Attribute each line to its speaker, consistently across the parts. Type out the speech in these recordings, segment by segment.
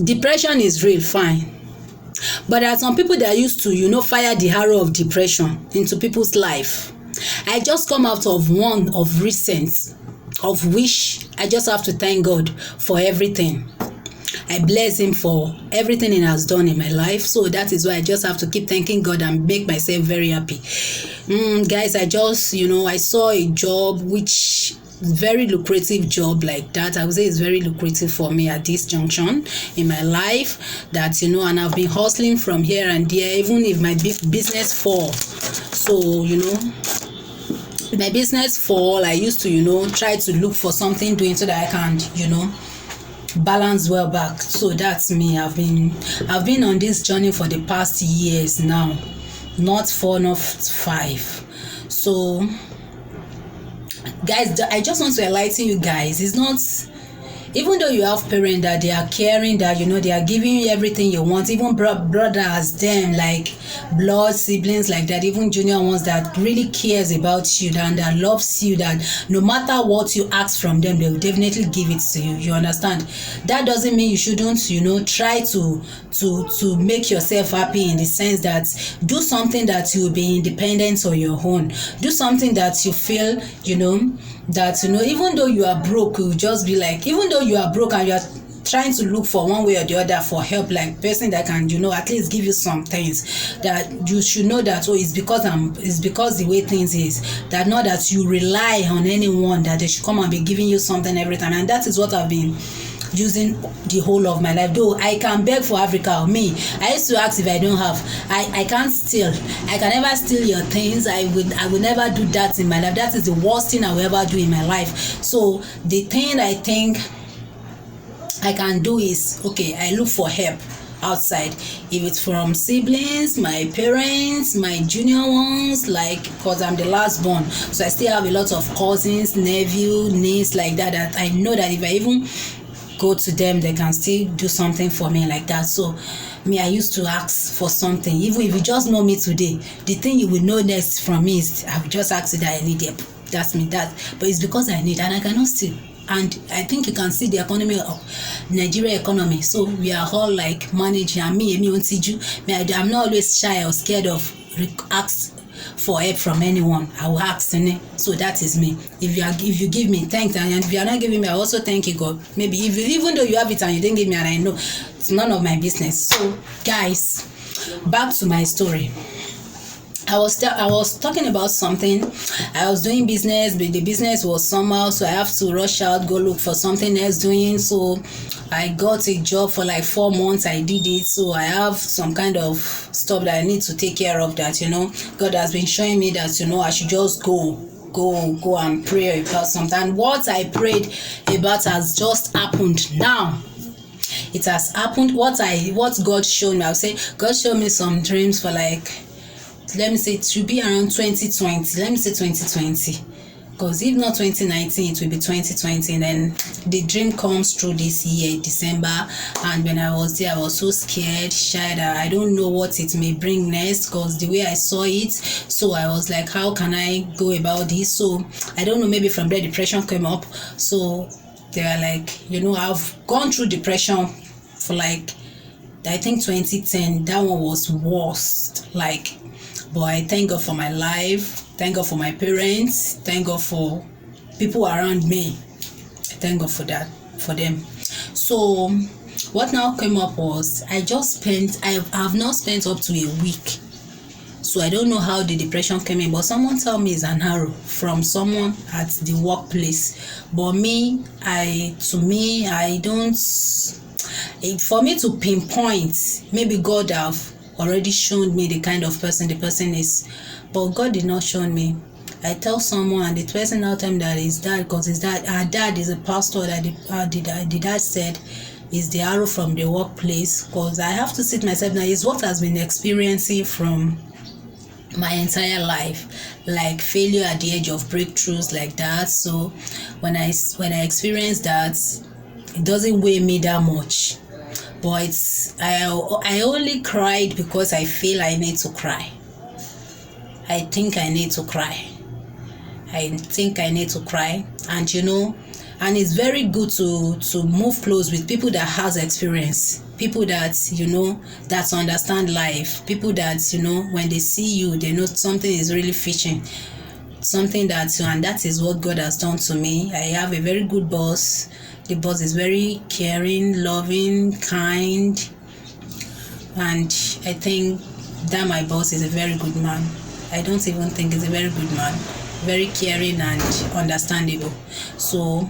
Speaker 1: depression is real, fine. But there are some people that used to, fire the arrow of depression into people's life. I just come out of one of recent, of which I just have to thank God for everything. I bless him for everything he has done in my life. So that is why I just have to keep thanking God and make myself very happy. Guys, I just, I saw a job which very lucrative job like that. I would say it's very lucrative for me at this junction in my life, that and I've been hustling from here and there, even if my business fall. So if my business fall, I used to try to look for something doing so that I can balance well back. So that's me. I've been on this journey for the past years now, not 4, not 5. So guys, I just want to enlighten you guys. It's not, even though you have parents that they are caring, that they are giving you everything you want, even brothers, them like blood siblings like that, even junior ones that really cares about you and that loves you, that no matter what you ask from them, they will definitely give it to you. You understand? That doesn't mean you shouldn't try to make yourself happy, in the sense that do something that you will be independent on your own. Do something that you feel that even though you are broke, you just be like, even though you are broke and you are trying to look for one way or the other for help, like person that can at least give you some things, that you should know that it's because the way things is, that not that you rely on anyone that they should come and be giving you something every time. And that is what I've been using the whole of my life. Though I can beg for Africa, me, I used to ask if I don't have. I can't steal. I can never steal your things. I would never do that in my life. That is the worst thing I will ever do in my life. So the thing I think I can do is, okay, I look for help outside, if it's from siblings, my parents, my junior ones, like, because I'm the last born, so I still have a lot of cousins, nephew, niece like that I know that if I even go to them, they can still do something for me like that. So me, I used to ask for something. Even if you just know me today, the thing you will know next from me is I will just ask you that I need help. That's me. But it's because I need, and I cannot steal. And I think you can see the economy of Nigeria economy. So we are all like managing. And me, I'm not always shy or scared of ask for help from anyone. I will ask. So that is me. If you give me, thanks. And if you are not giving me, I also thank you, God. Maybe even though you have it and you didn't give me, and I know it's none of my business. So guys, back to my story. I was talking about something. I was doing business, but the business was somehow, so I have to rush out, go look for something else doing. So I got a job for like 4 months. I did it. So I have some kind of stuff that I need to take care of, that God has been showing me that I should just go and pray about something. And what I prayed about has just happened now. It has happened. What God showed me, I'll say God showed me some dreams for like, let me say it should be around 2020. Let me say 2020. Because if not 2019, it will be 2020. And then the dream comes through this year, December. And when I was there, I was so scared, shy, that I don't know what it may bring next, because the way I saw it. So I was like, how can I go about this? So I don't know, maybe from there depression came up. So they are like, I've gone through depression for like, I think 2010. That one was worst. But I thank God for my life, thank God for my parents, thank God for people around me. I thank God for that, for them. So what now came up was, I have not spent up to a week. So I don't know how the depression came in, but someone told me it's an arrow from someone at the workplace. But for me to pinpoint, maybe God have already shown me the kind of person the person is, but God did not show me. I tell someone, and the person now tell me that his dad, because his dad, our dad is a pastor, that the dad said is the arrow from the workplace. Because I have to sit myself now, is what has been experiencing from my entire life, like failure at the edge of breakthroughs like that. So when I experience that, it doesn't weigh me that much. But I only cried because I feel I need to cry. I think I need to cry. And And it's very good to move close with people that has experience, people that that understand life, people that when they see you they know something is really fishing, something that and that is what God has done to me. I have a very good boss. The boss is very caring, loving, kind, and I think that my boss is a very good man. I don't even think he's a very good man, very caring and understandable. So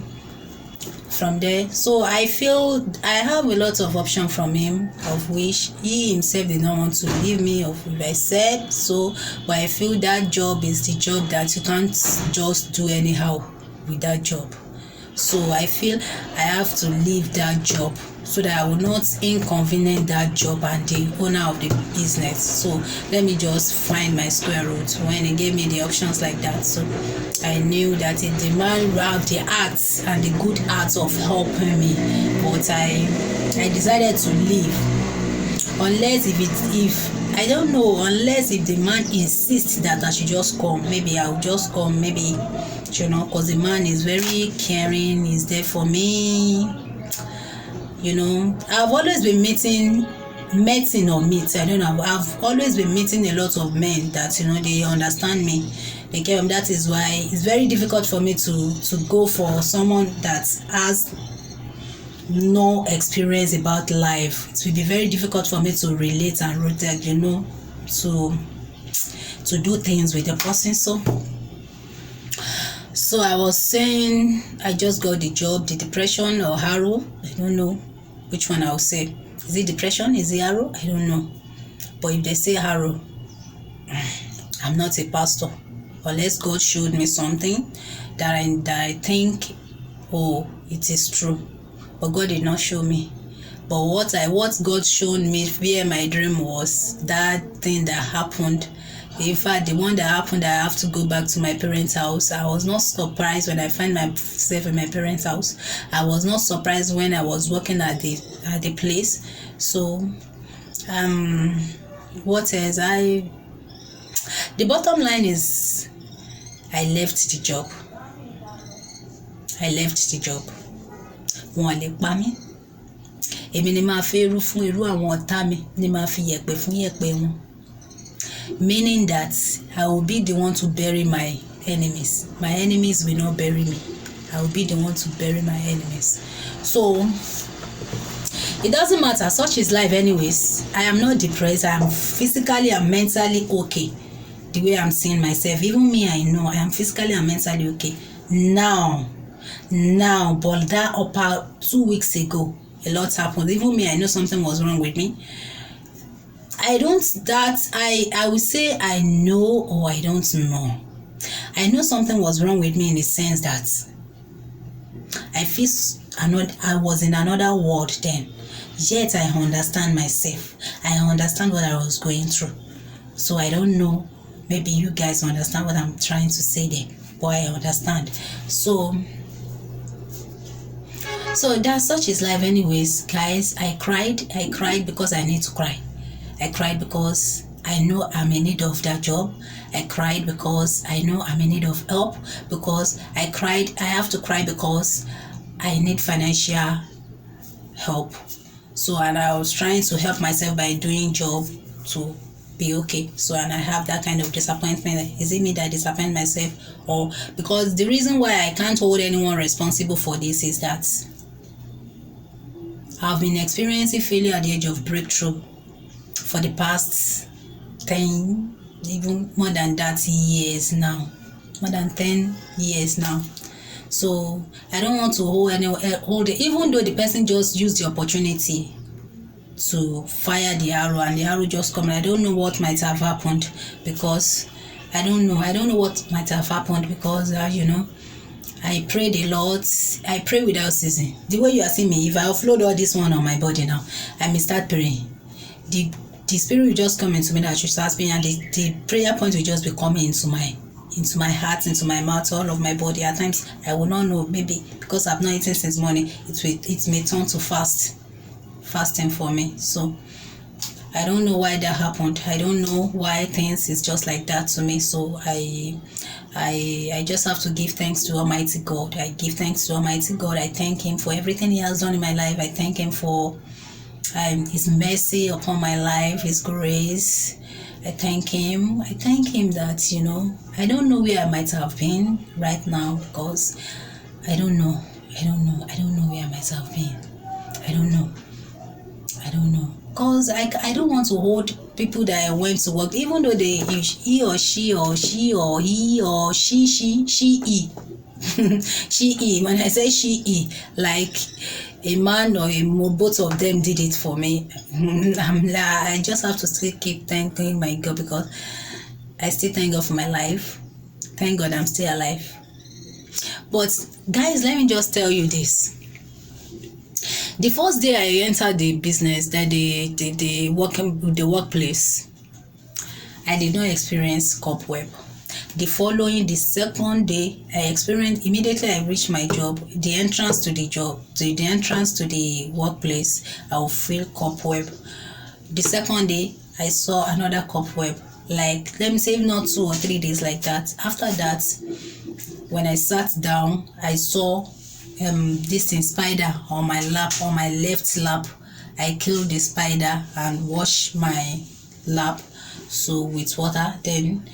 Speaker 1: from there, so I feel I have a lot of option from him, of which he himself did not want to leave me, of which I said so, but I feel that job is the job that you can't just do anyhow with that job. So I feel I have to leave that job so that I will not inconvenience that job and the owner of the business. So let me just find my square root. When he gave me the options like that, so I knew that the man have the arts and the good arts of helping me, but I decided to leave. Unless if I don't know, unless if the man insists that I should just come, maybe I'll just come, maybe because the man is very caring, he's there for me. I've always been meeting, I don't know, I've always been meeting a lot of men that they understand me, they care. That is why it's very difficult for me to go for someone that has no experience about life. It will be very difficult for me to relate and rotate, to do things with the person. So I was saying I just got the job, the depression or harrow. I don't know which one I'll say. Is it depression? Is it harrow? I don't know. But if they say harrow, I'm not a pastor. Unless God showed me something that I think, oh, it is true. But God did not show me. But what God showed me via my dream was that thing that happened. In fact, the one that happened, I have to go back to my parents' house. I was not surprised when I find myself in my parents' house. I was not surprised when I was working at the place. So, what else? The bottom line is, I left the job. Wọ́n lè pa mí. Èmi ni máa fi irú fún irú àwọn ọ̀tá mi, ni máa fi yẹ̀pẹ̀ fún yẹ̀pẹ̀ wọn. Meaning that I will be the one to bury my enemies. My enemies will not bury me. I will be the one to bury my enemies. So it doesn't matter. Such is life anyways. I am not depressed. I am physically and mentally okay. The way I'm seeing myself. Even me, I know I am physically and mentally okay. Now, but that upper 2 weeks ago, a lot happened. Even me, I know something was wrong with me. I would say I know or I don't know. I know something was wrong with me in the sense that I was in another world then. Yet I understand myself. I understand what I was going through. So I don't know. Maybe you guys understand what I'm trying to say there. But I understand. So that's such is life anyways, guys. I cried because I need to cry. I cried because I know I'm in need of that job. I cried because I know I'm in need of help. Because I have to cry because I need financial help. So, and I was trying to help myself by doing job to be okay. So, and I have that kind of disappointment. Is it me that disappoint myself? Or because the reason why I can't hold anyone responsible for this is that I've been experiencing failure at the edge of breakthrough for the past 10, even more than that years now. More than 10 years now. So I don't want to hold it, even though the person just used the opportunity to fire the arrow and the arrow just come. I don't know what might have happened because I don't know what might have happened because I prayed a lot. I pray without ceasing. The way you are seeing me, if I offload all this one on my body now, I may start praying. The spirit will just come into me that I should start praying, and the prayer point will just be coming into my heart, into my mouth, all of my body. At times I will not know, maybe because I've not eaten since morning, it may turn to fasting for me. So I don't know why that happened. I don't know why things is just like that to me. So I just have to give thanks to Almighty God. I give thanks to Almighty God. I thank Him for everything He has done in my life. I thank Him for His mercy upon my life, His grace. I thank Him. I thank Him that, I don't know where I might have been right now, because I don't know. I don't know where I might have been. I don't know. Because I don't want to hold people that I went to work, even though he or she or he or she, he. She, he. When I say she, he, like a man or both of them did it for me. I just have to still keep thanking my God, because I still thank God for my life. Thank God I'm still alive. But guys, let me just tell you this. The first day I entered the business, that the workplace, I did not experience cobweb. The second day, I experienced, immediately I reached my job, the entrance to the workplace, I will feel cobweb. The second day, I saw another cobweb. Like, let me say, not 2 or 3 days like that. After that, when I sat down, I saw this thing, spider on my left lap. I killed the spider and washed my lap with water. Then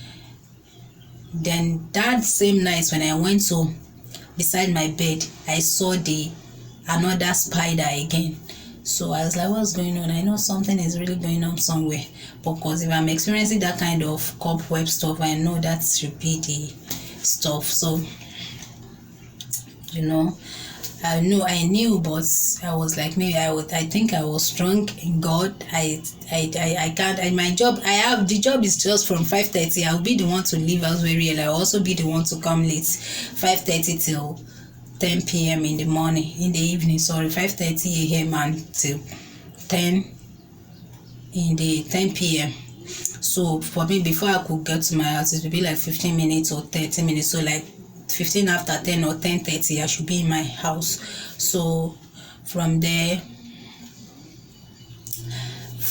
Speaker 1: that same night, when I went to beside my bed, I saw another spider again. So I was like, what's going on? I know something is really going on somewhere, because if I'm experiencing that kind of cobweb stuff, I know that should be the stuff. So I knew, but I was like, maybe I think I was strong in God. I can't. And my job, the job is just from 5:30. I'll be the one to leave house very early. I'll also be the one to come late, 5:30 till 10 p.m. in the evening. Sorry, 5:30 a.m. until 10 p.m. So for me, before I could get to my house, it would be like 15 minutes or 30 minutes. So like 15 after 10 or 10:30, I should be in my house. So from there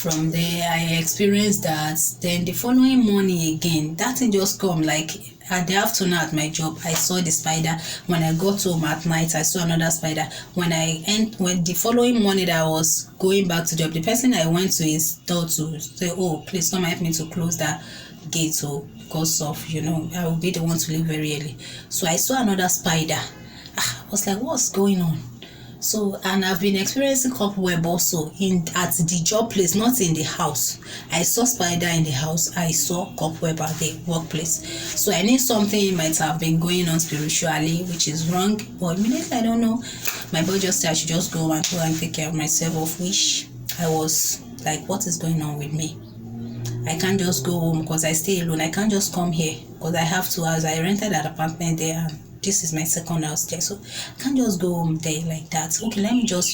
Speaker 1: I experienced that. Then the following morning again, that thing just come, like at the afternoon at my job, I saw the spider. When I got home at night, I saw another spider. When the following morning that I was going back to job, the person I went to his door to say, oh, please come help me to close that gate, because of, I will be the one to leave very early. So I saw another spider. I was like, what's going on? So, and I've been experiencing cobweb also at the job place, not in the house. I saw spider in the house. I saw cobweb at the workplace. So I knew something might have been going on spiritually, which is wrong. But immediately, I don't know. My body just said I should just go and take care of myself, of which I was like, what is going on with me? I can't just go home because I stay alone. I can't just come here because I have 2 hours. I rented an apartment there, and this is my second house there. So I can't just go home there like that. Okay, let me just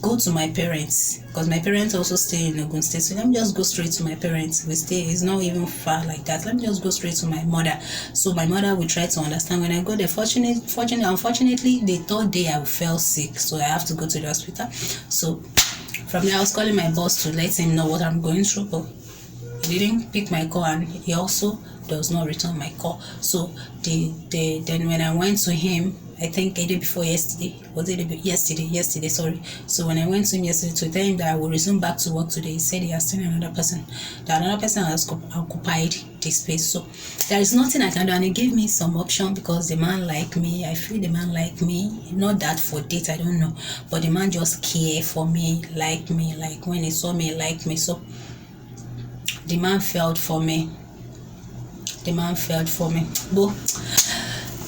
Speaker 1: go to my parents, because my parents also stay in Ogun State. So let me just go straight to my parents. It's not even far like that. Let me just go straight to my mother. So my mother will try to understand. When I go there, unfortunately, the 3rd day I fell sick, so I have to go to the hospital. So from there, I was calling my boss to let him know what I'm going through, but he didn't pick my call, and he also does not return my call. So then when I went to him, I think a day before yesterday, yesterday, sorry. So when I went to him yesterday to tell him that I will resume back to work today, he said he has seen another person. That another person has occupied the space. So there is nothing I can do, and he gave me some option, because the man like me. I feel the man like me. Not that for date, I don't know, but the man just care for me, like me. Like when he saw me, like me. So the man felt for me. But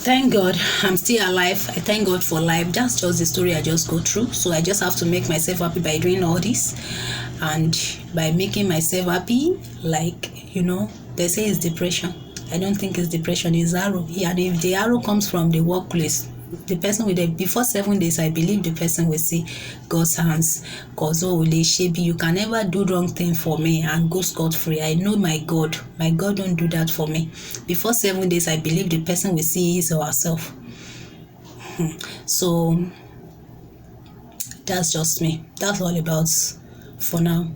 Speaker 1: thank God I'm still alive. I thank God for life. That's just the story I just go through. So I just have to make myself happy by doing all this, and by making myself happy, like, they say it's depression. I don't think it's depression, it's arrow. Yeah, if the arrow comes from the workplace, the person before 7 days, I believe the person will see God's hands. Because you can never do wrong thing for me and go scot-free. I know my God don't do that for me. Before 7 days, I believe the person will see his or herself. So that's just me. That's all about for now.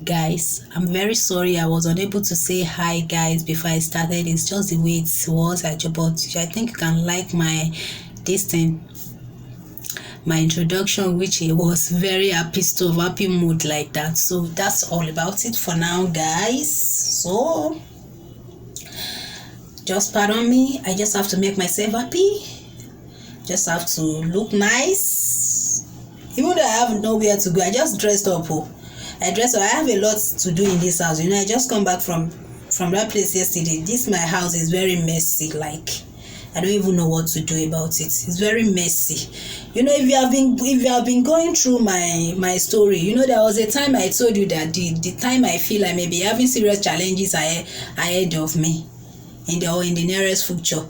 Speaker 1: Guys, I'm very sorry I was unable to say hi guys before I started. It's just the way it was. But I think you can like my my introduction, which it was very happy mood like that. So that's all about it for now, guys. So just pardon me, I just have to make myself happy, just have to look nice. Even though I have nowhere to go, I just dressed up. I have a lot to do in this house. I just come back from that place yesterday. My house is very messy. Like, I don't even know what to do about it. It's very messy. If you have been going through my story, there was a time I told you that the time I feel I may be having serious challenges ahead of me in the nearest future.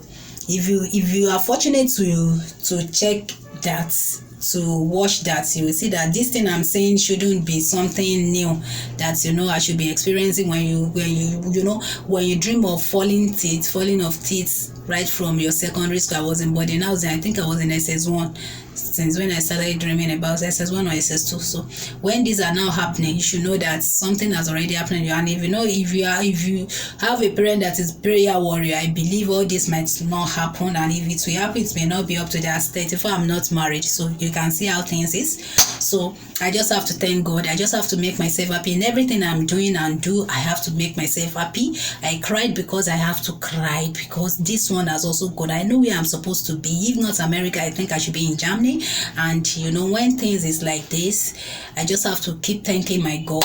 Speaker 1: If you are fortunate to check that, to watch that, you will see that this thing I'm saying shouldn't be something new that I should be experiencing when you dream of falling of teeth right from your secondary school. I was in boarding house, I think I was in SS1 since when I started dreaming about SS1 or SS2. So when these are now happening, you should know that something has already happened. And if you have a parent that is prayer warrior, I believe all this might not happen, and if it will happen, it may not be up to their state. If I'm not married, so you can see how things is. So I just have to thank God. I just have to make myself happy in everything I'm doing and do. I have to make myself happy. I cried because I have to cry, because this one has also gone. I know where I'm supposed to be. If not America, I think I should be in Germany. And when things is like this, I just have to keep thanking my God.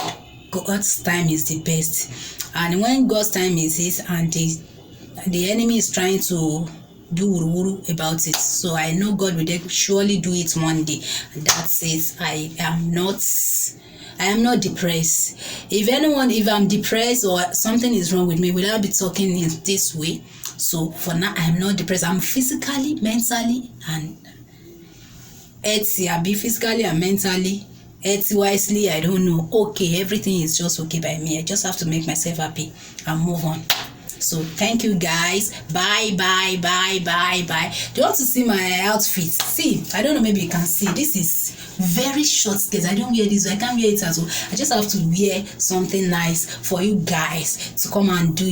Speaker 1: God's time is the best. And when God's time is his, and the enemy is trying to do wuru about it, so I know God will surely do it one day. And that's it. I am not depressed. If I'm depressed or something is wrong with me, will I be talking in this way? So for now, I am not depressed. I'm physically, mentally, and physically and mentally, wisely, I don't know. Okay, everything is just okay by me. I just have to make myself happy and move on. So thank you guys. Bye. Do you want to see my outfit? See, I don't know, maybe you can see. This is very short skirt. I don't wear this. I can't wear it as well. I just have to wear something nice for you guys to come and do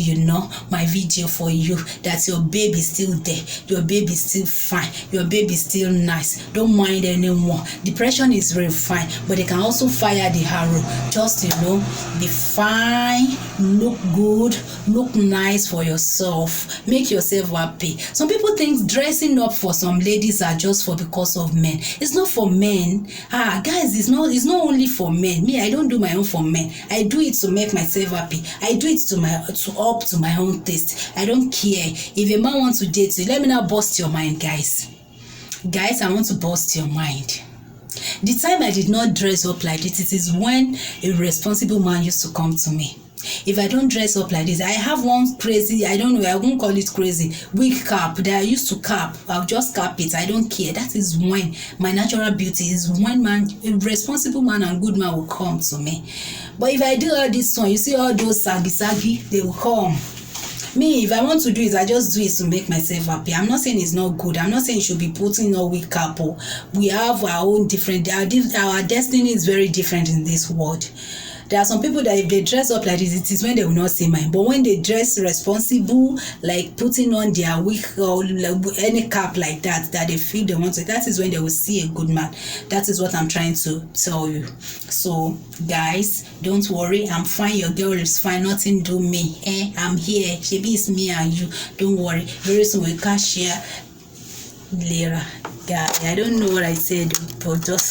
Speaker 1: my video for you, that your baby is still there, your baby is still fine, your baby is still nice. Don't mind anymore. Depression is very fine, but they can also fire the arrow. Just be fine, look good, look nice for yourself, make yourself happy. Some people think dressing up for some ladies are just because of men. It's not for men. Guys, it's not only for men. Me, I don't do my own for men. I do it to make myself happy. I do it to my own taste. I don't care if a man wants to date you. Let me now bust your mind, guys. I want to bust your mind. The time I did not dress up like this, it is when a responsible man used to come to me. If I don't dress up like this, I have one crazy, I don't know, I won't call it crazy, wig cap that I used to cap. I'll just cap it. I don't care. That is when my natural beauty is when a responsible man and good man will come to me. But if I do all this one, you see all those saggy, they will come. Me, if I want to do it, I just do it to make myself happy. I'm not saying it's not good. I'm not saying you should be putting no wig cap. We have our own different, our destiny is very different in this world. There are some people that if they dress up like this, it is when they will not see mine. But when they dress responsible, like putting on their wig or any cap like that they feel they want to, that is when they will see a good man. That is what I'm trying to tell you. So guys, don't worry. I'm fine. Your girl is fine. Nothing do me. I'm here. Shebi is me and you. Don't worry. Very soon we can share later. Yeah, I don't know what I said, but just